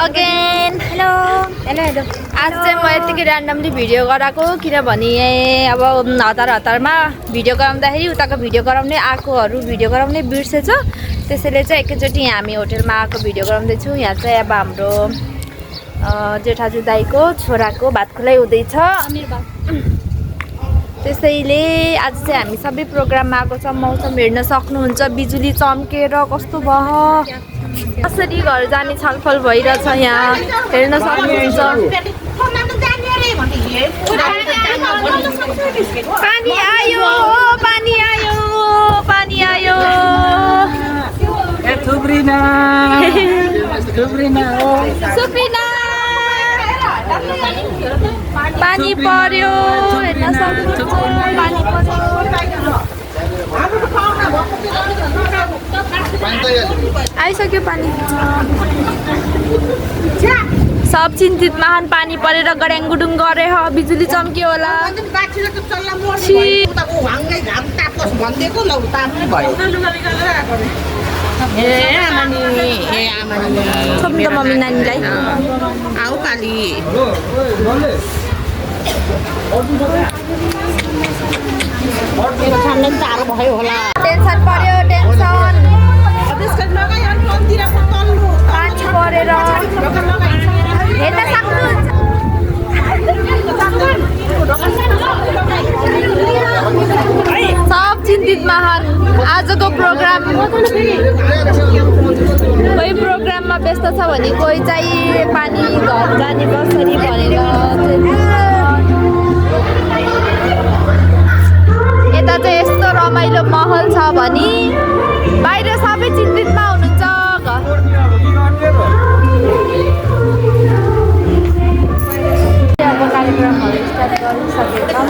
Again hello hello आज चाहिँ म यतिकै ऱ्यान्डमली भिडियो गराएको किनभने अब हतारमा भिडियो गराउँदाखेरि उताको भिडियो गराउने आएकोहरू भिडियो गराउने बिर्सेछ। त्यसैले चाहिँ एकैचोटि हामी होटलमा आएको भिडियो गराउँदैछौँ। यहाँ चाहिँ अब हाम्रो जेठाजु दाइको छोराको भात खुवाइ हुँदैछ। त्यसैले आज चाहिँ हामी सबै प्रोग्राममा आएको छ। मौसम हेर्न सक्नुहुन्छ, बिजुली चम्केर कस्तो भयो, कसरी घर जाने छलफल भइरहेछ। यहाँ हेर्न सक्नुहुन्छ। पानी आयो, पानी आयो, पानी आयो। सुप्रिना पानी पर्यो, हेर्न सक्नुहुन्छ। पानी पर्यो, आइसक्यो पानी। सब चिन्तित महान पानी परेर गड्याङगुडुङ गरे हो, बिजुली चम्क्यो होला। छोप्नु त मम्मी नानीलाई। आऊ पाली टाढो भयो होला। टेन्सन पर्यो, टेन्सन पानी परेर हेर्न सक्नुहुन्छ। सब चिन्तित महान आजको प्रोग्राम। कोही प्रोग्राममा व्यस्त छ भने कोही चाहिँ पानी घर जाने कसरी भनेर। यता चाहिँ यस्तो रमाइलो माहौल छ भने बाहिर सबै चिन्तितमा हुनुहुन्छ। अब कार्यक्रमहरू स्टार्ट गरिसकेका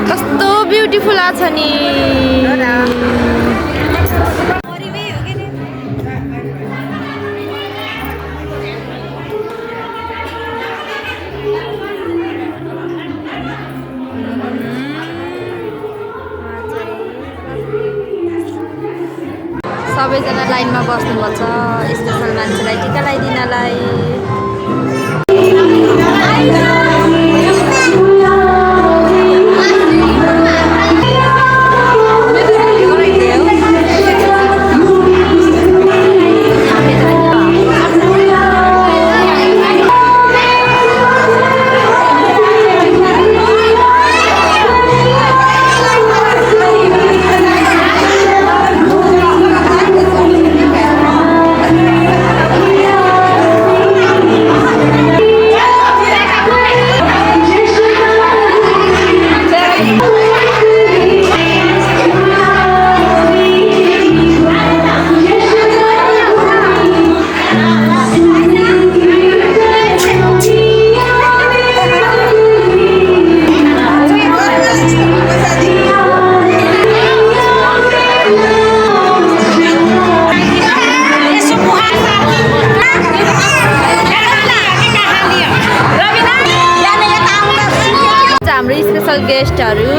कस्तो ब्युटिफुल आछ नि। सबैजना लाइनमा बस्नुपर्छ स्पेसल मान्छेलाई टिका लगाइदिनलाई। हाम्रो स्पेसल गेस्टहरू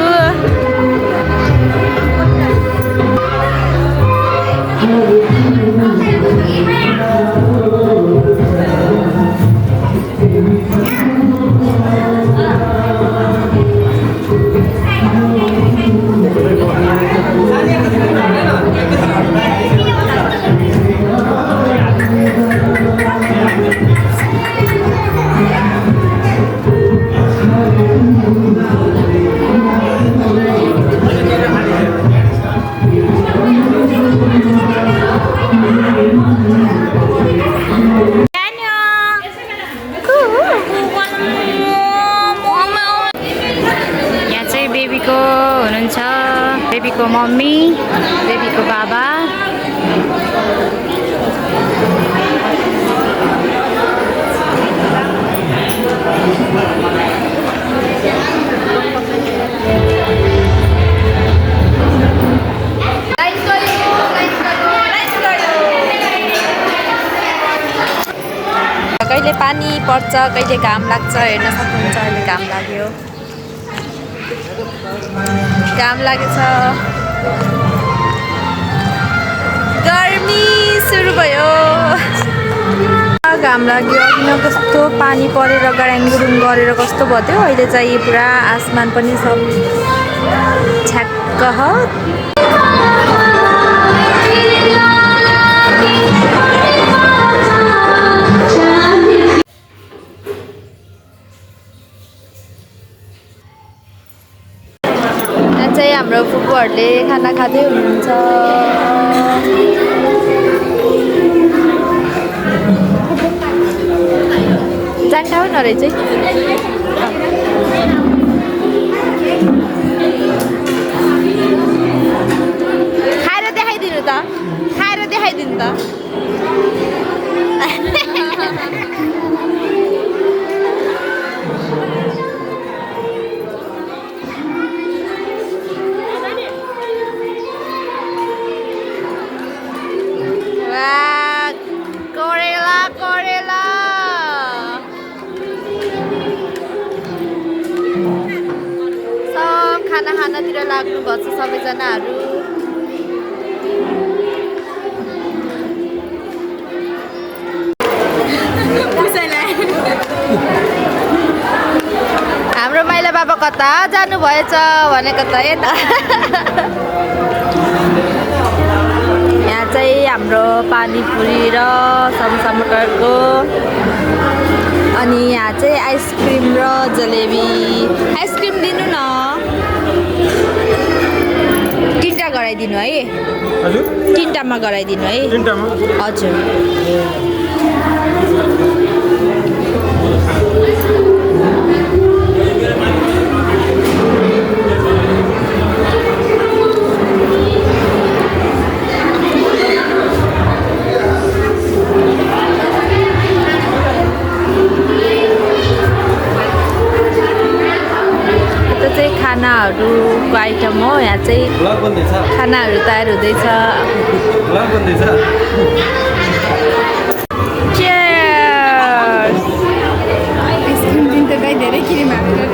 हुनुहुन्छ। बेबीको मम्मी, बेबीको बाबा, कहिले पानी पर्छ कहिले घाम लाग्छ हेर्न सक्नुहुन्छ। अहिले घाम लाग्यो, घाम लागेछ, गर्मी सुरु भयो। घाम लाग्यो, किन कस्तो पानी परेर गराङगुरुङ गरेर कस्तो भयो। अहिले चाहिँ पुरा आसमान पनि सब छ्याक्क हो। यहाँ चाहिँ हाम्रो फुपूहरूले खाना खाँदै हुनुहुन्छ। जान्टा हो न रहेछ खाएर देखाइदिनु त, खाएर देखाइदिनु त। करेला करेला सब खानातिर लाग्नु भएको छ सबैजनाहरू। हाम्रो माइला बाबा कता जानुभएछ भनेको त यता। यहाँ चाहिँ हाम्रो पानीपुरी र समोसा मटरको, अनि यहाँ चाहिँ आइसक्रिम र जलेबी। आइसक्रिम दिनु न, 3टा गराइदिनु है। हजुर 3टामा गराइदिनु है। 3टामा हजुर। खानाहरूको आइटम हो। यहाँ चाहिँ खानाहरू तयार हुँदैछ। धेरै क्रिम हालेर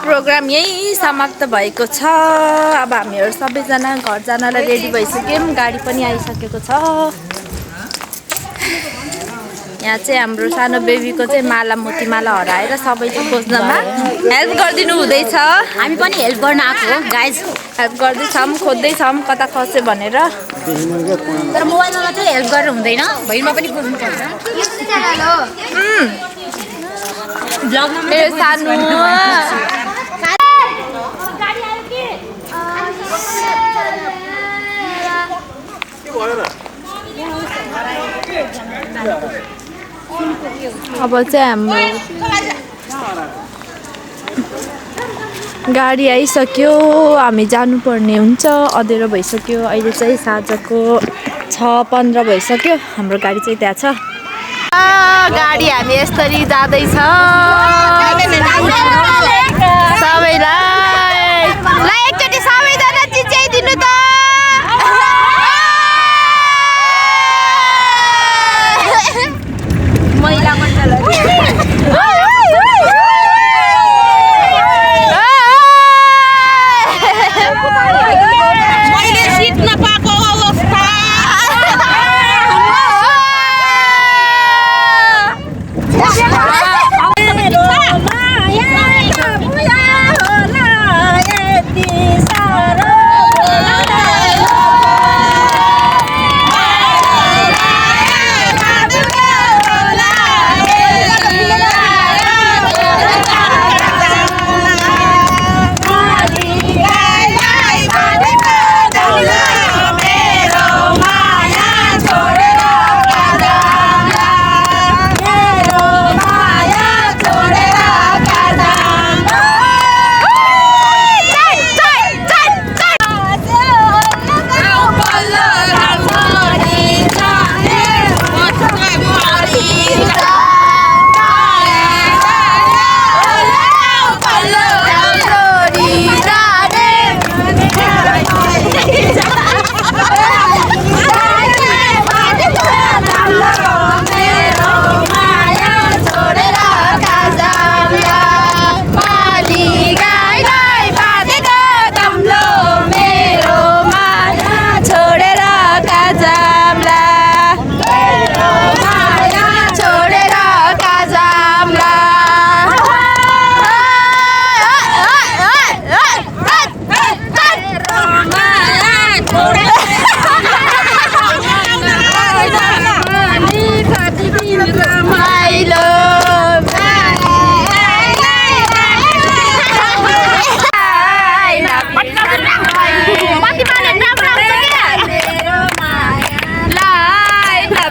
प्रोग्राम यही समाप्त भएको छ। अब हामीहरू सबैजना घर जानलाई रेडी भइसक्यौँ, गाडी पनि आइसकेको छ। यहाँ चाहिँ हाम्रो सानो बेबीको चाहिँ माला मोतीमाला हराएर सबैले खोज्नमा हेल्प गरिदिनु हुँदैछ। हामी पनि हेल्प गर्न आएको हो गाइज। हेल्प गर्दैछौँ, खोज्दैछौँ कता खस्यो भनेर। तर मोबाइलमा मात्रै हेल्प गरेर हुँदैन, भैरमा पनि खोज्नुपर्छ। मेरो सानो अब चाहिँ हाम्रो गाडी आइसक्यो, हामी जानुपर्ने हुन्छ। अँध्यारो भइसक्यो, अहिले चाहिँ साँझको 6:15 भइसक्यो। हाम्रो गाडी चाहिँ त्यहाँ छ। गाडी हामी यसरी जाँदैछ सबैलाई। ल एकचोटि सबैजना चिच्याइदिनु त। महिला मण्डलहरू मैले सिट नपाएको अवस्था।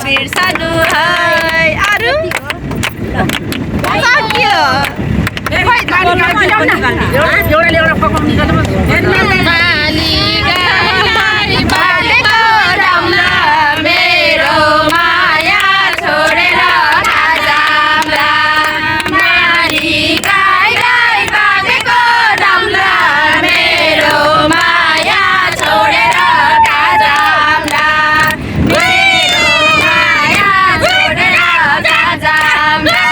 बिर्सनु है अरु सक्यो मेरो माया छोडेर जाम्ला नानी गाई गाई बाबेको राम्ला मेरो माया छोडेर जाम्ला मेरो माया छोडेर जाम्ला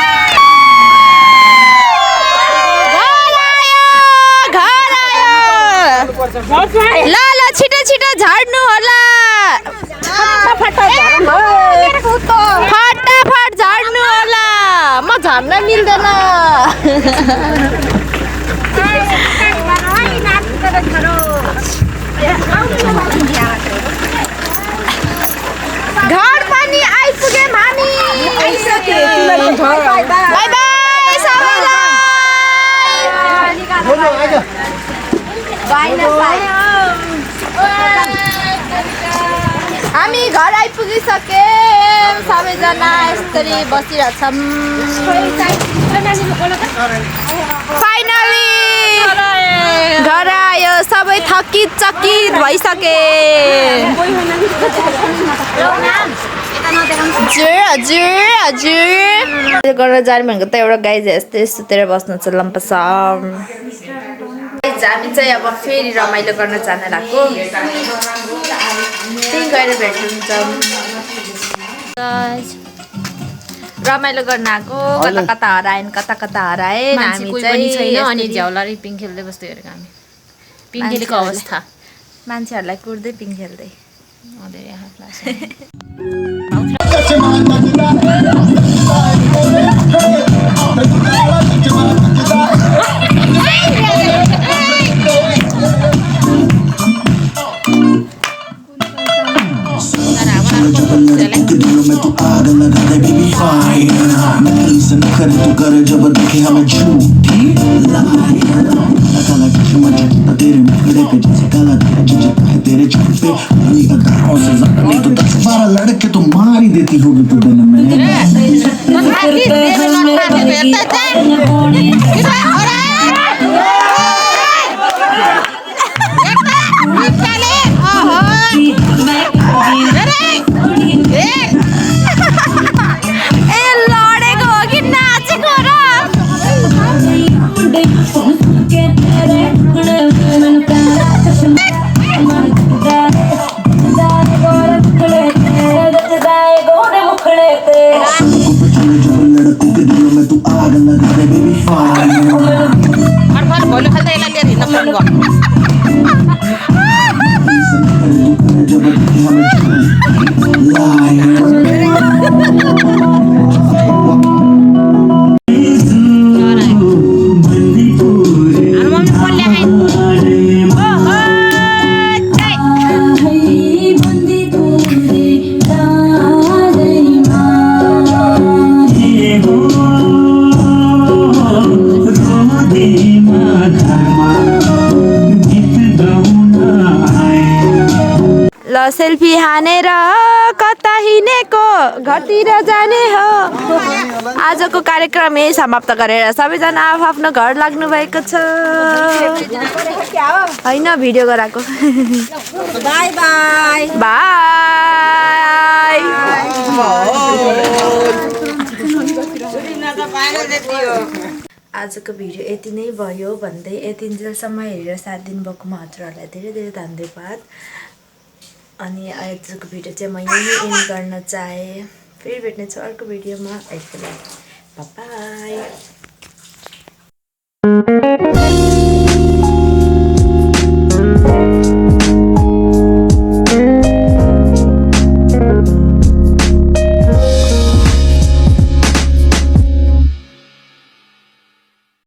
ल ल छिटो छिटो झाड्नु होला फटाफट झाड्नु होला म झाड्न मिल्दैन घर पनि आइपुगे हामी बाई बाई सबैलाई हामी घर आइपुगिसक्यौँ सबैजना यसरी बसिरहेछौँ फाइनली घर आयो सबै थकित चकित भइसके हजुर गर्न जाने भनेको त एउटा गाई जस्तै सुतेर बस्नु छ लम्पसम हामी चाहिँ अब फेरि रमाइलो गर्न जान लाग्यो त्यही गएर भेट हुन्छ रमाइलो गर्न आएको कता कता हराएन कता कता हराएन हामी चाहिँ अनि झ्याउला पिङ खेल्दै बस्दै गरेको हामी पिङ खेलेको अवस्था मान्छेहरूलाई कुर्दै पिङ खेल्दै कर जब देखे हमें झूठी काला चश्मा झटता तेरे मुखड़े पे जैसे काला झटता है तेरे छुट पे अपनी अदाओं से ज्यादा नहीं तो 10-12 लड़के तो मार ही देती होगी तू दिन में सेल्फी हानेर कता हिँडेको घरतिर जाने हो आजको कार्यक्रम यही समाप्त गरेर सबैजना आफ्नो घर लाग्नु भएको छ हैन भिडियो गराएको बाइ बाइ बाइ आजको भिडियो यति नै भयो भन्दै यतिन्जेलसम्म हेरेर साथ दिनुभएकोमा हजुरहरूलाई धेरै धेरै धन्यवाद अनि आजको भिडियो चाहिँ म यही एन्ड गर्न चाहेँ फेरि भेट्नेछु अर्को भिडियोमा अहिले बाइ